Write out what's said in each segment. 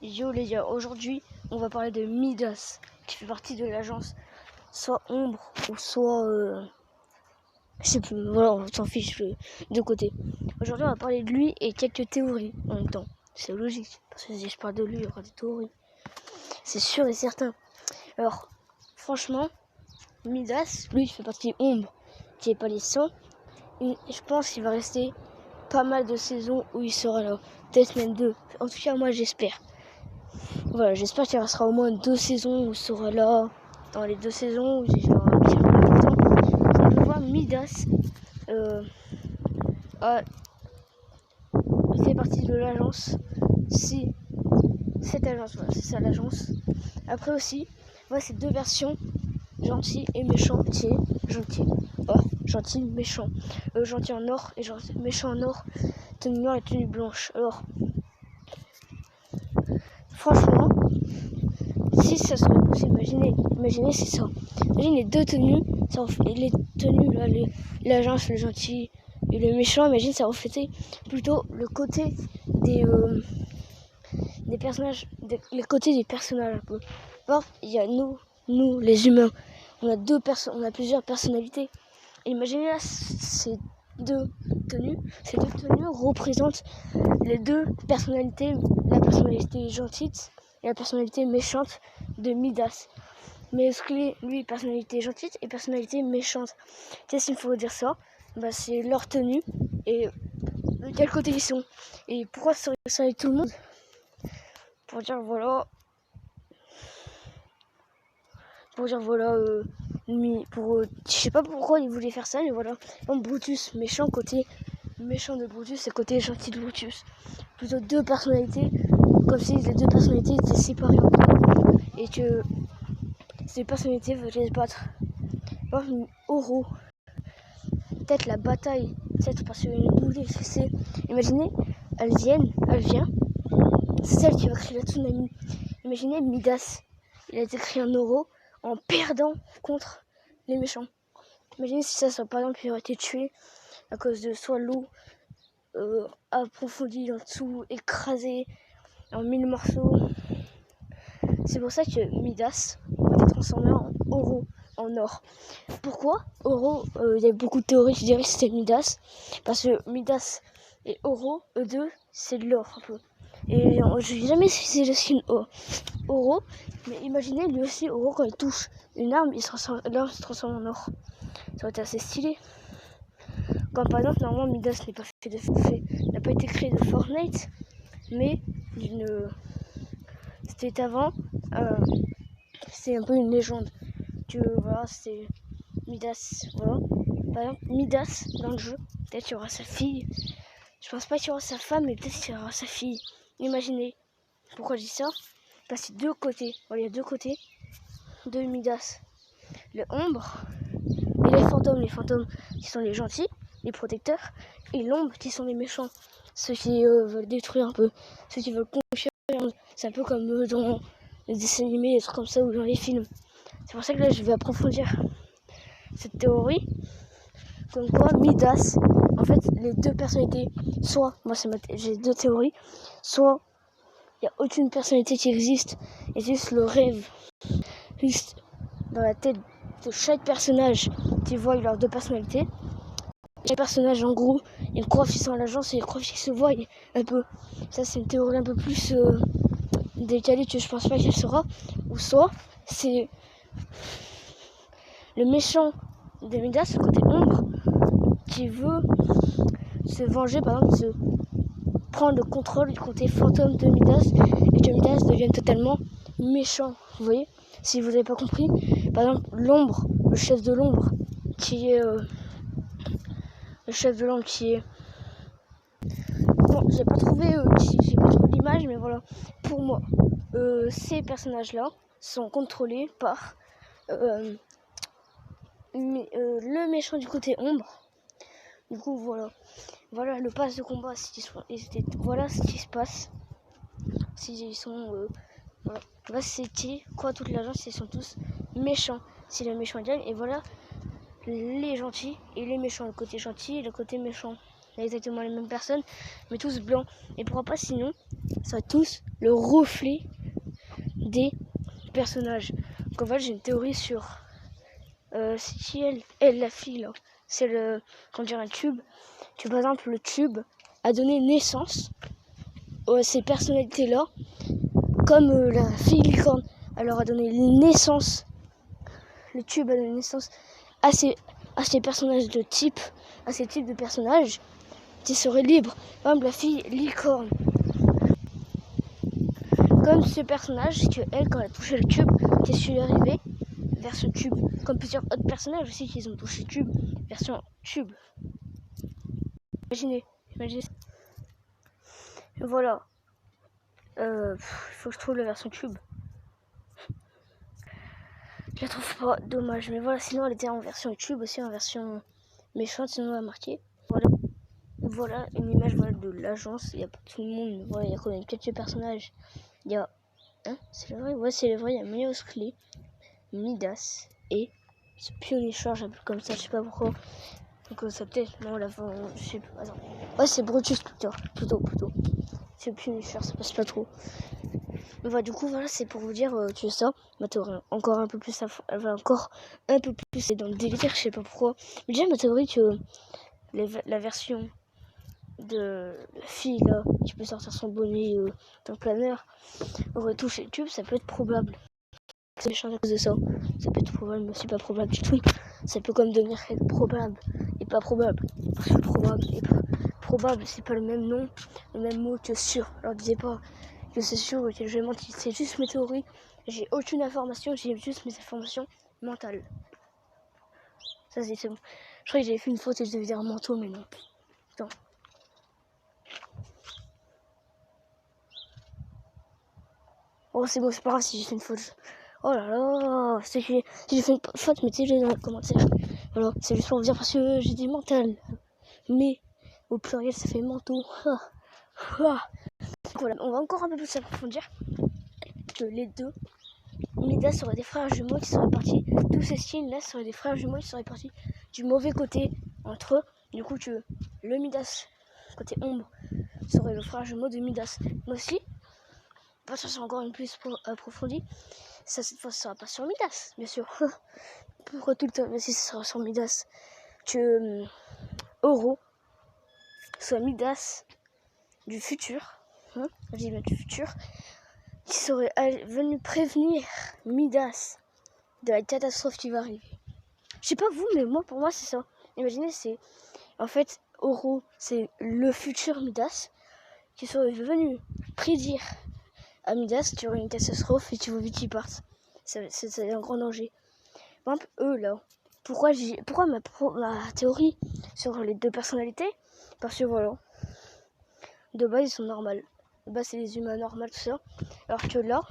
Yo les gars, aujourd'hui on va parler de Midas qui fait partie de l'agence soit Ombre ou soit je sais plus, voilà, on s'en fiche de côté. Aujourd'hui on va parler de lui et quelques théories en même temps. C'est logique, parce que si je parle de lui, il y aura des théories. C'est sûr et certain. Alors, franchement, Midas, lui il fait partie Ombre, qui est pas les 100. Et je pense qu'il va rester pas mal de saisons où il sera là. Peut-être même 2. En tout cas moi j'espère. Voilà, j'espère qu'il restera au moins 2 saisons où il sera là. Dans les 2 saisons où il aura un petit rôle important. On peut voir Midas fait partie de l'agence. Si cette agence, voilà, c'est ça l'agence. Après aussi, voilà, c'est 2 versions, gentil et méchant, qui est gentil. Oh, gentil, méchant. Gentil en or et méchant en or, tenue noire et tenue blanche. Alors, franchement, si ça serait possible, imaginez c'est ça. Imaginez les 2 tenues, les tenues là, l'agence, le gentil et le méchant, imagine ça reflétait plutôt le côté des personnages, les côtés des personnages un peu. Or, il y a nous les humains, on a plusieurs personnalités. Et imaginez là, ces deux tenues représentent les 2 personnalités, la personnalité gentille et la personnalité méchante de Midas. Mais est-ce que lui, personnalité gentille et personnalité méchante, qu'est-ce qu'il faut dire ça? Bah, c'est leur tenue et de quel côté ils sont. Et pourquoi ça avec tout le monde? Pour dire voilà, je sais pas pourquoi ils voulaient faire ça, mais voilà. Donc Brutus, côté méchant de Brutus et côté gentil de Brutus. Plutôt 2 personnalités, comme si les 2 personnalités étaient séparées et que ces personnalités veulent se battre. Oro, peut-être la bataille, peut-être parce qu'il y a une boule c'est. Imaginez, elle vient, c'est celle qui va créer la tsunami. Imaginez Midas, il a été créé en Oro en perdant contre les méchants. Imaginez si ça, par exemple, il aurait été tué à cause de soit l'eau approfondie en dessous, écrasée en 1000 morceaux. C'est pour ça que Midas a été transformé en Oro, en or. Pourquoi Oro, il y a beaucoup de théories qui diraient que c'était Midas, parce que Midas et Oro, eux deux, c'est de l'or un peu. Et je ne sais jamais si c'est le skin Oro, mais imaginez lui aussi Oro quand il touche une arme, l'arme se transforme en or. Ça aurait été assez stylé. Comme par exemple, normalement Midas n'a pas été créé de Fortnite, mais c'était avant. C'est un peu une légende. Que voilà, c'est Midas. Voilà. Par exemple, Midas dans le jeu, peut-être qu'il y aura sa fille. Je pense pas qu'il y aura sa femme, mais peut-être qu'il y aura sa fille. Imaginez. Pourquoi je dis ça? Parce qu'il y a 2 côtés. Voilà, il y a 2 côtés de Midas. Le ombre et les fantômes. Les fantômes qui sont les gentils, les protecteurs, et l'ombre qui sont les méchants. Ceux qui veulent détruire un peu. Ceux qui veulent conquérir. C'est un peu comme dans les dessins animés, des trucs comme ça, ou dans les films. C'est pour ça que là, je vais approfondir cette théorie. Comme quoi, Midas, en fait, les 2 personnalités, soit, j'ai 2 théories, soit il n'y a aucune personnalité qui existe, et juste le rêve, juste dans la tête de chaque personnage qui voit leurs 2 personnalités. Chaque personnage, en gros, ils croient qu'ils sont à l'agence et ils croient qu'ils se voient un peu. Ça, c'est une théorie un peu plus décalée que je pense pas qu'elle sera. Ou soit, c'est le méchant de Midas, le côté ombre, qui veut se venger, par exemple, se prendre le contrôle du côté fantôme de Midas et que Midas devienne totalement méchant. Vous voyez, si vous n'avez pas compris, par exemple, l'ombre, le chef de l'ombre, qui est bon, j'ai pas trouvé l'image, mais voilà, pour moi, ces personnages-là sont contrôlés par le méchant du côté ombre. Du coup, voilà le pass de combat. Voilà ce qui se passe. S'ils sont voilà, c'est qui quoi toute l'agence, ils sont tous méchants. C'est le méchant gagne, et voilà les gentils et les méchants, le côté gentil et le côté méchant. C'est exactement les mêmes personnes, mais tous blancs. Et pourquoi pas sinon seraient tous le reflet des personnages. Donc en fait, j'ai une théorie sur si elle, la fille là, c'est le, comment dire, un tube. Par exemple, le tube a donné naissance à ces personnalités-là, comme la fille licorne. Alors a donné naissance, le tube a donné naissance à ces personnages de type, à ces types de personnages qui seraient libres. Par exemple, la fille licorne. Comme ce personnage que elle, quand elle a touché le tube, qui est arrivé vers ce tube. Comme plusieurs autres personnages aussi qui ont touché le tube, version tube. Imaginez. Voilà. Il faut que je trouve la version tube. Je la trouve pas, dommage. Mais voilà, sinon elle était en version tube aussi, en version méchante, sinon elle a marqué. Voilà une image de l'agence. Il n'y a pas tout le monde. Voilà, il y a quand même quelques personnages. Il y a. Hein, c'est le vrai? Ouais, c'est le vrai. Il y a Mios Clé, Midas et ce pionnier charge un peu comme ça, je sais pas pourquoi. Donc ça peut-être. Non, là, je sais pas. Attends. Ouais, c'est Brutus plutôt. C'est pionnier charge, ça passe pas trop. Mais voilà, du coup, voilà, c'est pour vous dire, tu sais ça. Ma théorie, encore un peu plus, elle va encore un peu plus dans le délire, je sais pas pourquoi. Mais déjà, ma théorie que la version de la fille là, qui peut sortir son bonnet dans le planeur, aurait touché le tube, ça peut être probable. C'est méchant à cause de ça. Ça peut être probable, mais c'est pas probable du tout. Ça peut comme devenir probable et pas probable. Parce que probable et pas probable, c'est pas le même nom, le même mot que sûr. Alors disais pas que c'est sûr et que je vais mentir. C'est juste mes théories. J'ai aucune information, j'ai juste mes informations mentales. Ça c'est bon. Je croyais que j'avais fait une faute et je devais dire manteau, mais non. Putain. Oh c'est bon, c'est pas grave si j'ai fait une faute. Oh là là, si j'ai fait une faute, mettez-le dans les commentaires. Voilà, c'est juste pour vous dire parce que j'ai dit mental. Mais au pluriel ça fait manteau. Voilà, on va encore un peu plus approfondir que les deux Midas seraient des frères jumeaux qui seraient partis. Tous ces styles là seraient des frères jumeaux qui seraient partis du mauvais côté entre eux. Du coup, le Midas, côté ombre, serait le frère jumeau de Midas. Mais aussi, ça c'est encore une plus approfondie. Ça, cette fois, ça sera pas sur Midas, bien sûr. Pourquoi tout le temps? Mais si ça sera sur Midas, que Oro soit Midas du futur, je dis bien du futur, qui serait venu prévenir Midas de la catastrophe qui va arriver. Je sais pas vous, mais moi, pour moi, c'est ça. Imaginez, c'est en fait Oro, c'est le futur Midas qui serait venu prédire à Midas qu'il y aurait une catastrophe et qu'il vaut vite qu'ils partent. C'est un grand danger. Par exemple, eux là, pourquoi ma théorie sur les deux personnalités? Parce que voilà, de base ils sont normaux. De base c'est des humains normaux, tout ça. Alors que là,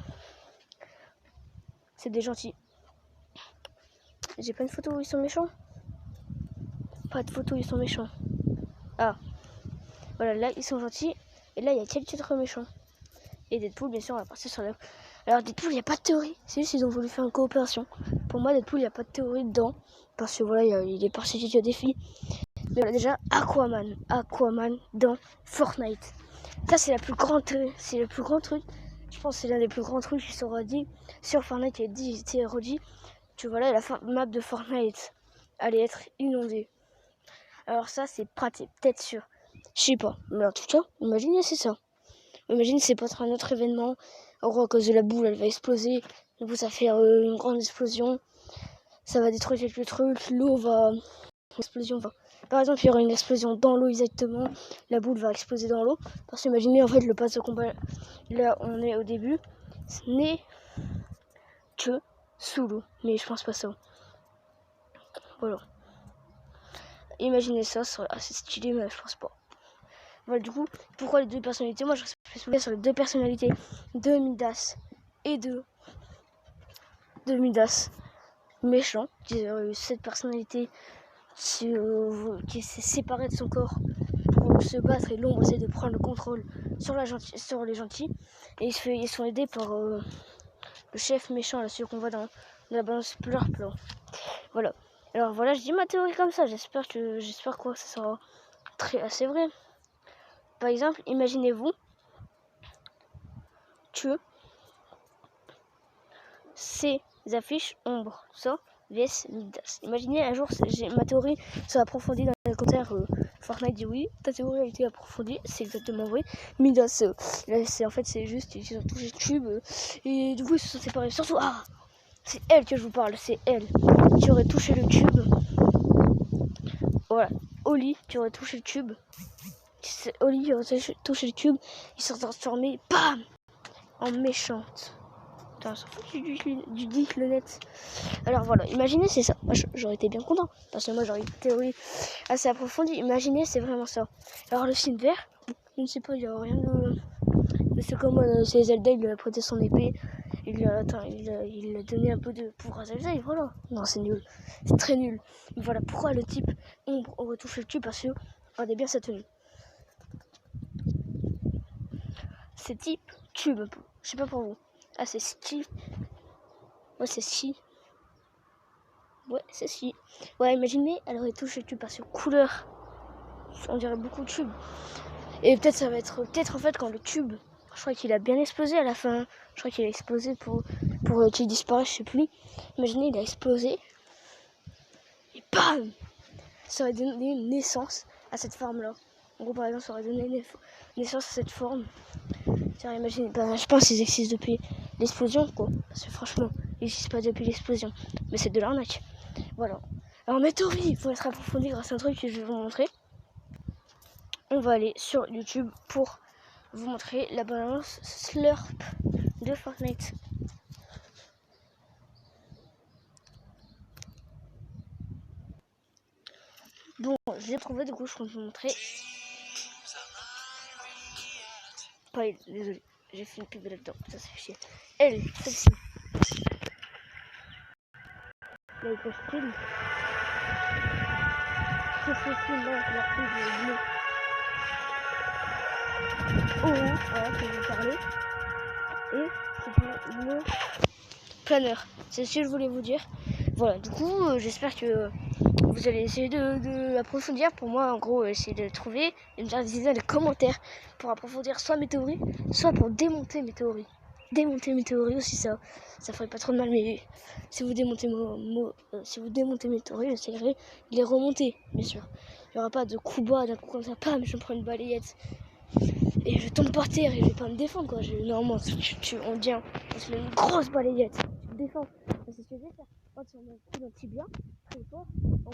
c'est des gentils. J'ai pas une photo où ils sont méchants. Pas de photo où ils sont méchants. Ah, voilà, là ils sont gentils. Et là il y a quelques autres méchants. Et Deadpool, bien sûr, on va partir sur la... Alors Deadpool, il n'y a pas de théorie. C'est juste qu'ils ont voulu faire une coopération. Pour moi, Deadpool, il n'y a pas de théorie dedans. Parce que voilà, il est parti sur des défis. Mais voilà, déjà, Aquaman dans Fortnite. Ça, c'est le plus grand truc. Je pense que c'est l'un des plus grands trucs qui sera dit sur Fortnite. Qui a été redit. Que voilà, la map de Fortnite allait être inondée. Alors ça, c'est pratique, peut-être sûr. Je sais pas. Mais en tout cas, imaginez, c'est ça. Imaginez, c'est pas un autre événement. En gros, à cause de la boule, elle va exploser. Du coup, ça fait une grande explosion. Ça va détruire quelques trucs. L'eau va... Explosion va... Par exemple, il y aura une explosion dans l'eau exactement. La boule va exploser dans l'eau. Parce que imaginez, en fait, le pass de combat, là, on est au début. Ce n'est que sous l'eau. Mais je pense pas ça. Voilà. Imaginez ça serait assez stylé, mais je pense pas. Voilà, du coup, pourquoi les deux personnalités? Moi, je reste sur les deux personnalités de Midas et de Midas méchant, qui a eu cette personnalité qui s'est séparée de son corps pour se battre, et l'ombre essaie de prendre le contrôle sur les gentils, et ils sont aidés par le chef méchant, là, celui qu'on voit dans la balance plan. Voilà. Alors voilà, je dis ma théorie comme ça, j'espère que ça sera assez vrai. Par exemple, imaginez-vous tu veux. Ces affiches ombre, ça, vs Midas. Imaginez un jour, ma théorie sera approfondie dans les commentaires. Fortnite dit oui, ta théorie a été approfondie, c'est exactement vrai. Midas, en fait, c'est juste, ils ont touché le tube et du coup, ils se sont séparés. Surtout, c'est elle que je vous parle, c'est elle qui aurait touché le tube. Voilà, Oli qui aurait touché le tube. Oli qui aurait touché le tube, ils se sont transformés, bam, en méchante. Putain, ça fout du dit le net. Alors voilà, imaginez, c'est ça. Moi, j'aurais été bien content. Parce que moi, j'aurais une théorie assez approfondie. Imaginez, c'est vraiment ça. Alors, le signe vert, je ne sais pas, il n'y a rien de. Mais c'est comme c'est Zelda, il lui a prêté son épée. Il a donné un peu de pouvoir à Zelda et voilà. Non, c'est nul. C'est très nul. Mais voilà, pourquoi le type ombre aurait touché le tube? Parce que, regardez bien sa tenue. C'est type tube un peu. Je sais pas pour vous. Ah, c'est Steve. Ouais, c'est si. Ouais, c'est si. Ouais, imaginez, elle aurait touché le tube parce que couleur. On dirait beaucoup de tube. Et peut-être ça va être. Peut-être en fait, quand le tube. Je crois qu'il a bien explosé à la fin. Je crois qu'il a explosé pour qu'il disparaisse, je sais plus. Imaginez, il a explosé. Et bam! Ça aurait donné naissance à cette forme-là. En gros, par exemple, ça aurait donné naissance à cette forme. Imaginez, je pense qu'ils existent depuis l'explosion, quoi. Parce que franchement, ils n'existent pas depuis l'explosion. Mais c'est de l'arnaque. Voilà. Alors, mes théories, il faut être approfondi grâce à un truc que je vais vous montrer. On va aller sur YouTube pour vous montrer la balance Slurp de Fortnite. Bon, je l'ai trouvé, du coup, je compte vous montrer. Pas elle, désolé. J'ai fait une pub là-dedans, ça fait chier. Elle, celle-ci. Là, il peut se filmer. C'est celle-ci, là, la pub bleue. Voilà, que je vous parlais. Et c'est le planeur. C'est ce que je voulais vous dire. Voilà, du coup, j'espère que vous allez essayer de approfondir. Pour moi, en gros, essayer de trouver et me dire des idées dans les commentaires pour approfondir soit mes théories, soit pour démonter mes théories. Démonter mes théories aussi, ça ferait pas trop de mal, mais si vous démontez mes théories, j'essaierai de les remonter, bien sûr. Il n'y aura pas de coup bas, d'un coup comme ça, pam, je me prends une balayette et je tombe par terre et je vais pas me défendre, quoi. Normalement, on vient, on se met une grosse balayette, tu te défends. C'est ce que je vais faire. Quand on met un coup d'un tibia, très fort, on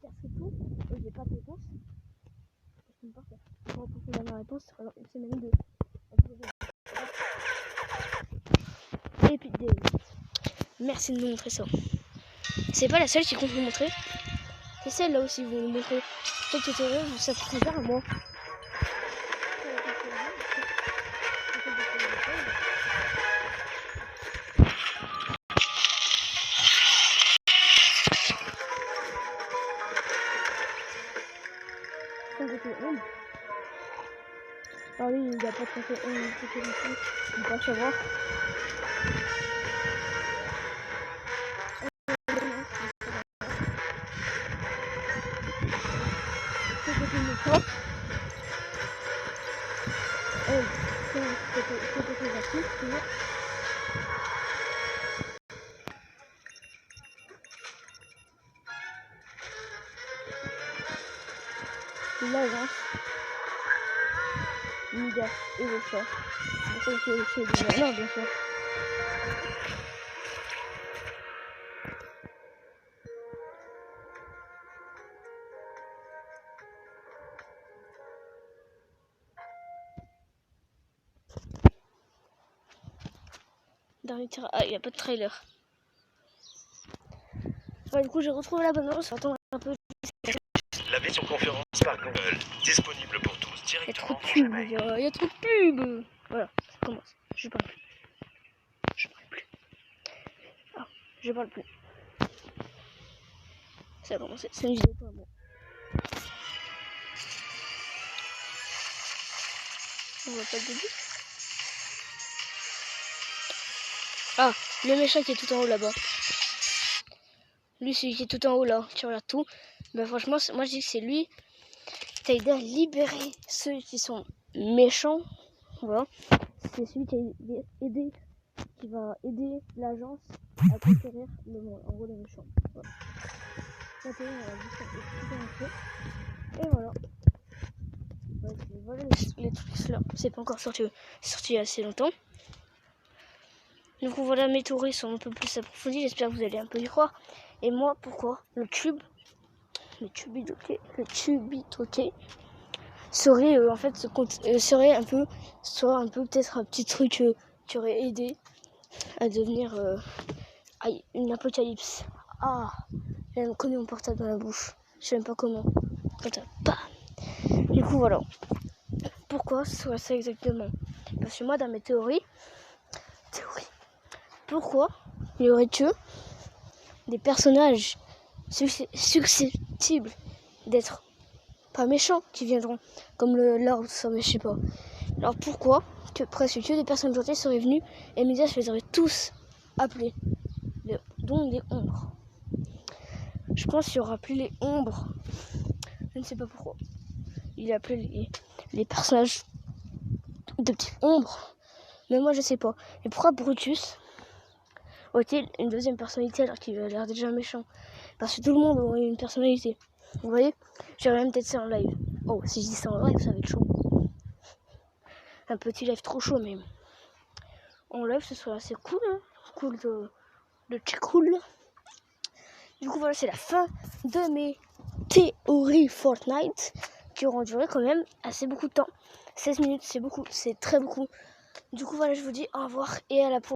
casse tout, et j'ai pas de réponse, je tombe par terre. Pour approfondir ma réponse, ça sera une semaine ou deux. Et puis, merci de me montrer ça. C'est pas la seule qui compte vous montrer. C'est celle-là aussi, vous me montrer. Quelques théories, ça se compare à moi. Ah oui, il n'a pas de il va savoir. L'agence Midas et le chat. C'est pour ça que c'est du malin, bien sûr. Dernier tir. Ah, il n'y a pas de trailer. Ouais, du coup, j'ai retrouvé la bonne annonce. Attends un peu. La version conférence par Google, disponible pour tous directement. Il y a trop de pubs. Voilà, ça commence. Je parle plus. Ah, je parle plus. Ça a commencé. C'est une vidéo pour moi. On voit pas le début. Ah, le méchant qui est tout en haut là-bas. Lui, celui qui est tout en haut là, qui regarde tout. Ben franchement, moi je dis que c'est lui qui a aidé à libérer ceux qui sont méchants. Voilà. c'est celui qui va aider l'agence à conquérir le monde, en gros les méchants. Voilà. Maintenant, on va juste expliquer un peu. Et voilà. Ouais, voilà les trucs là. C'est pas encore sorti, c'est sorti il y a assez longtemps. Donc voilà, mes théories sont un peu plus approfondies, j'espère que vous allez un peu y croire. Et moi, pourquoi le Chubitoké serait en fait serait un peu, soit un peu peut-être un petit truc qui aurait aidé à devenir une apocalypse. Ah, j'ai même connu mon portable dans la bouche, je sais même pas comment. Du coup voilà. Pourquoi ce serait ça exactement? Parce que moi dans mes théories, pourquoi il y aurait que des personnages susceptibles d'être pas méchants qui viendront, comme le Lord, ça mais je sais pas. Alors pourquoi que presque que des personnes gentilles seraient venues et Midas les aurait tous appelés, dont les ombres. Je pense qu'il y aura plus les ombres. Je ne sais pas pourquoi. Il a appelé les personnages de petites ombres. Mais moi je sais pas. Et pourquoi Brutus aurait-il une deuxième personnalité alors qu'il a l'air déjà méchant? Parce que tout le monde aurait une personnalité. Vous voyez? J'aurais même peut-être ça en live. Oh, si je dis ça en live, ça va être chaud. Un petit live trop chaud même. En live, ce serait assez cool. Hein, cool de cool. Du coup, voilà, c'est la fin de mes théories Fortnite qui auront duré quand même assez beaucoup de temps. 16 minutes, c'est beaucoup, c'est très beaucoup. Du coup, voilà, je vous dis au revoir et à la prochaine.